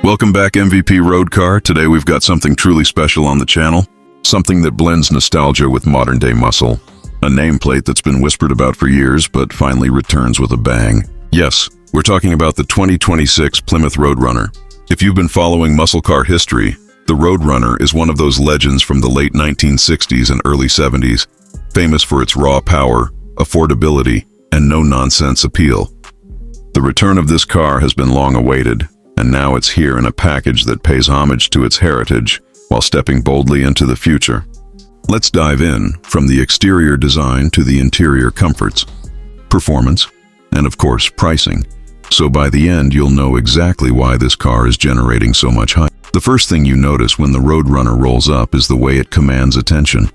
Welcome back, MVP Road Car. Today we've got something truly special on the channel. Something that blends nostalgia with modern-day muscle. A nameplate that's been whispered about for years, but finally returns with a bang. Yes, we're talking about the 2026 Plymouth Roadrunner. If you've been following muscle car history, the Roadrunner is one of those legends from the late 1960s and early 70s, famous for its raw power, affordability, and no-nonsense appeal. The return of this car has been long awaited, and now it's here in a package that pays homage to its heritage while stepping boldly into the future. Let's dive in, from the exterior design to the interior comforts, performance, and of course pricing. So by the end you'll know exactly why this car is generating so much hype. The first thing you notice when the Roadrunner rolls up is the way it commands attention.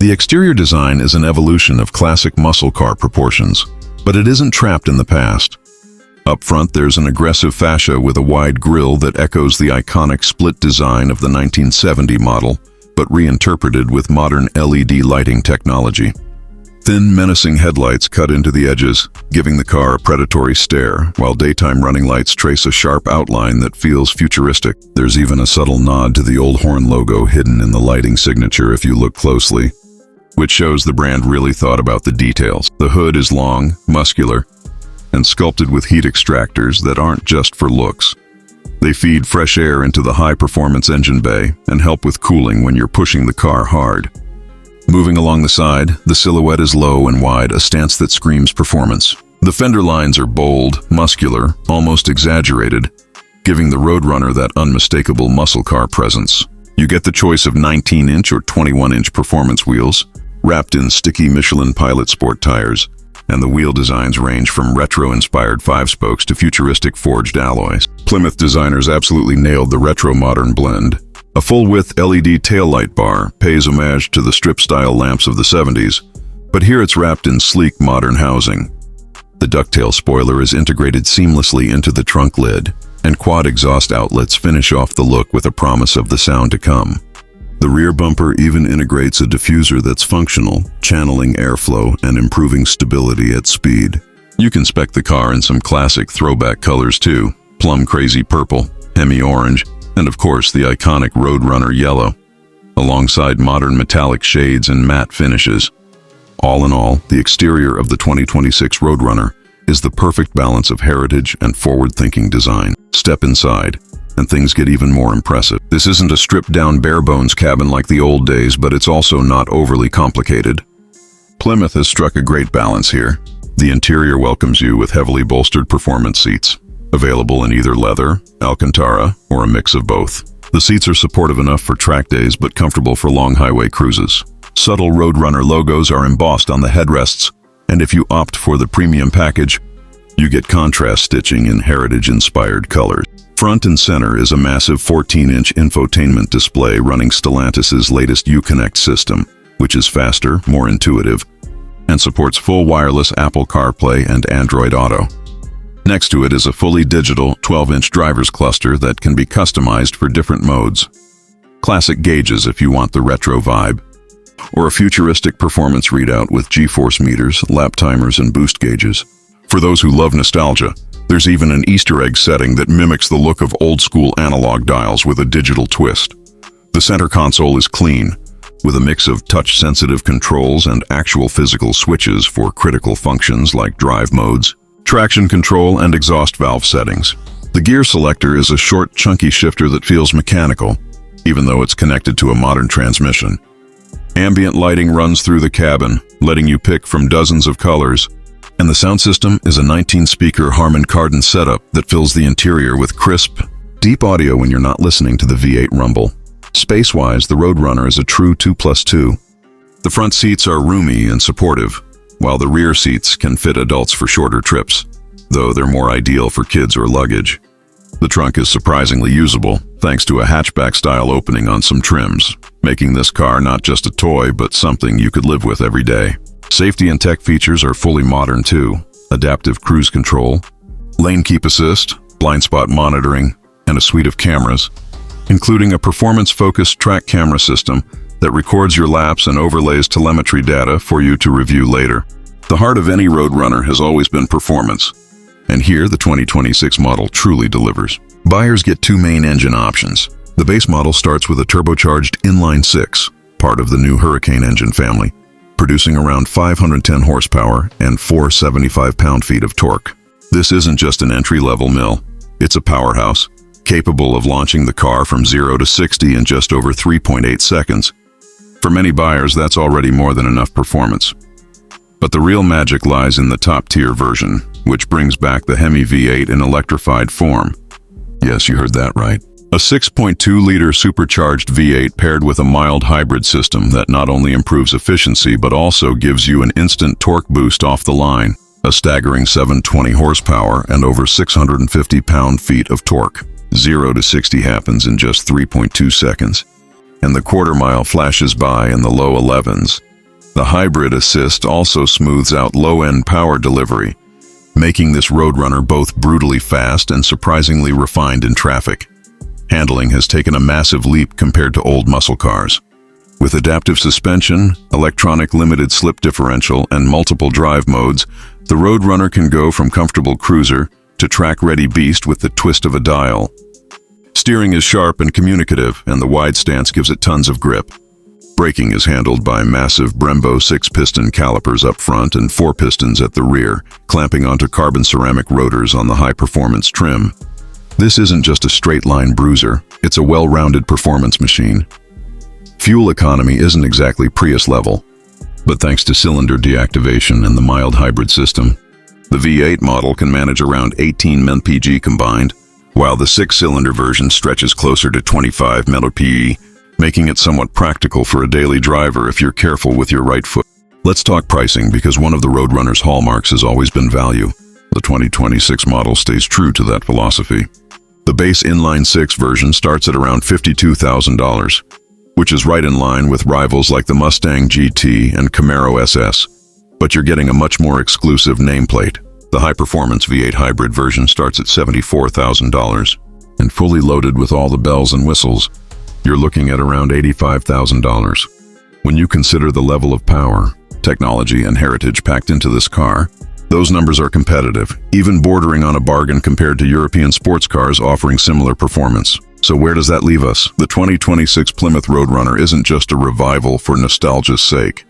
The exterior design is an evolution of classic muscle car proportions, but it isn't trapped in the past. Up front, there's an aggressive fascia with a wide grille that echoes the iconic split design of the 1970 model, but reinterpreted with modern LED lighting technology. Thin, menacing headlights cut into the edges, giving the car a predatory stare, while daytime running lights trace a sharp outline that feels futuristic. There's even a subtle nod to the old horn logo hidden in the lighting signature if you look closely, which shows the brand really thought about the details. The hood is long, muscular, and sculpted with heat extractors that aren't just for looks. They feed fresh air into the high-performance engine bay and help with cooling when you're pushing the car hard. Moving along the side, the silhouette is low and wide, a stance that screams performance. The fender lines are bold, muscular, almost exaggerated, giving the Roadrunner that unmistakable muscle car presence. You get the choice of 19-inch or 21-inch performance wheels, wrapped in sticky Michelin Pilot Sport tires, and the wheel designs range from retro-inspired 5-spokes to futuristic forged alloys. Plymouth designers absolutely nailed the retro-modern blend. A full-width LED taillight bar pays homage to the strip-style lamps of the 70s, but here it's wrapped in sleek modern housing. The ducktail spoiler is integrated seamlessly into the trunk lid, and quad exhaust outlets finish off the look with a promise of the sound to come. The rear bumper even integrates a diffuser that's functional, channeling airflow and improving stability at speed. You can spec the car in some classic throwback colors too: plum crazy purple, Hemi orange, and of course the iconic Roadrunner yellow, alongside modern metallic shades and matte finishes. All in all, the exterior of the 2026 Roadrunner is the perfect balance of heritage and forward-thinking design. Step inside, and things get even more impressive. This isn't a stripped-down bare-bones cabin like the old days, but it's also not overly complicated. Plymouth has struck a great balance here. The interior welcomes you with heavily bolstered performance seats, available in either leather, Alcantara, or a mix of both. The seats are supportive enough for track days, but comfortable for long highway cruises. Subtle Roadrunner logos are embossed on the headrests, and if you opt for the premium package, you get contrast stitching in heritage-inspired colors. Front and center is a massive 14-inch infotainment display running Stellantis's latest Uconnect system, which is faster, more intuitive, and supports full wireless Apple CarPlay and Android Auto. Next to it is a fully digital 12-inch driver's cluster that can be customized for different modes. Classic gauges if you want the retro vibe, or a futuristic performance readout with G-force meters, lap timers, and boost gauges. For those who love nostalgia, there's even an Easter egg setting that mimics the look of old-school analog dials with a digital twist. The center console is clean, with a mix of touch-sensitive controls and actual physical switches for critical functions like drive modes, traction control, and exhaust valve settings. The gear selector is a short, chunky shifter that feels mechanical, even though it's connected to a modern transmission. Ambient lighting runs through the cabin, letting you pick from dozens of colors, and the sound system is a 19-speaker Harman Kardon setup that fills the interior with crisp, deep audio when you're not listening to the V8 rumble. Space-wise, the Roadrunner is a true 2+2. The front seats are roomy and supportive, while the rear seats can fit adults for shorter trips, though they're more ideal for kids or luggage. The trunk is surprisingly usable, thanks to a hatchback-style opening on some trims, making this car not just a toy, but something you could live with every day. Safety and tech features are fully modern too: adaptive cruise control, lane keep assist, blind spot monitoring, and a suite of cameras, including a performance-focused track camera system that records your laps and overlays telemetry data for you to review later. The heart of any Roadrunner has always been performance, and here the 2026 model truly delivers. Buyers get two main engine options. The base model starts with a turbocharged inline-six, part of the new Hurricane engine family, producing around 510 horsepower and 475 pound-feet of torque. This isn't just an entry-level mill. It's a powerhouse, capable of launching the car from 0 to 60 in just over 3.8 seconds. For many buyers, that's already more than enough performance. But the real magic lies in the top-tier version, which brings back the Hemi V8 in electrified form. Yes, you heard that right. A 6.2-liter supercharged V8 paired with a mild hybrid system that not only improves efficiency but also gives you an instant torque boost off the line, a staggering 720 horsepower and over 650 pound-feet of torque. 0 to 60 happens in just 3.2 seconds, and the quarter-mile flashes by in the low 11s. The hybrid assist also smooths out low-end power delivery, making this Roadrunner both brutally fast and surprisingly refined in traffic. Handling has taken a massive leap compared to old muscle cars. With adaptive suspension, electronic limited slip differential, and multiple drive modes, the Roadrunner can go from comfortable cruiser to track-ready beast with the twist of a dial. Steering is sharp and communicative, and the wide stance gives it tons of grip. Braking is handled by massive Brembo 6-piston calipers up front and 4 pistons at the rear, clamping onto carbon ceramic rotors on the high-performance trim. This isn't just a straight-line bruiser, it's a well-rounded performance machine. Fuel economy isn't exactly Prius level, but thanks to cylinder deactivation and the mild hybrid system, the V8 model can manage around 18 mpg combined, while the 6-cylinder version stretches closer to 25 mpg, making it somewhat practical for a daily driver if you're careful with your right foot. Let's talk pricing, because one of the Roadrunner's hallmarks has always been value. The 2026 model stays true to that philosophy. The base inline-6 version starts at around $52,000, which is right in line with rivals like the Mustang GT and Camaro SS. But you're getting a much more exclusive nameplate. The high-performance V8 hybrid version starts at $74,000, and fully loaded with all the bells and whistles, you're looking at around $85,000. When you consider the level of power, technology, and heritage packed into this car, those numbers are competitive, even bordering on a bargain compared to European sports cars offering similar performance. So where does that leave us? The 2026 Plymouth Roadrunner isn't just a revival for nostalgia's sake.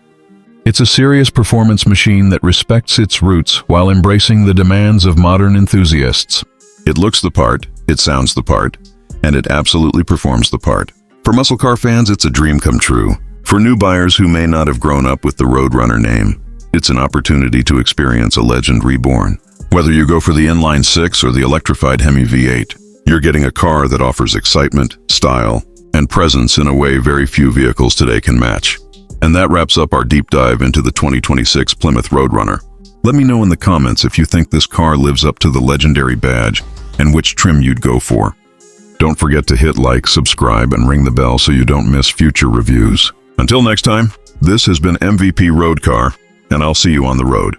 It's a serious performance machine that respects its roots while embracing the demands of modern enthusiasts. It looks the part, it sounds the part, and it absolutely performs the part. For muscle car fans, it's a dream come true. For new buyers who may not have grown up with the Roadrunner name, it's an opportunity to experience a legend reborn. Whether you go for the inline-6 or the electrified Hemi V8, you're getting a car that offers excitement, style, and presence in a way very few vehicles today can match. And that wraps up our deep dive into the 2026 Plymouth Roadrunner. Let me know in the comments if you think this car lives up to the legendary badge and which trim you'd go for. Don't forget to hit like, subscribe, and ring the bell so you don't miss future reviews. Until next time, this has been MVP Road Car, and I'll see you on the road.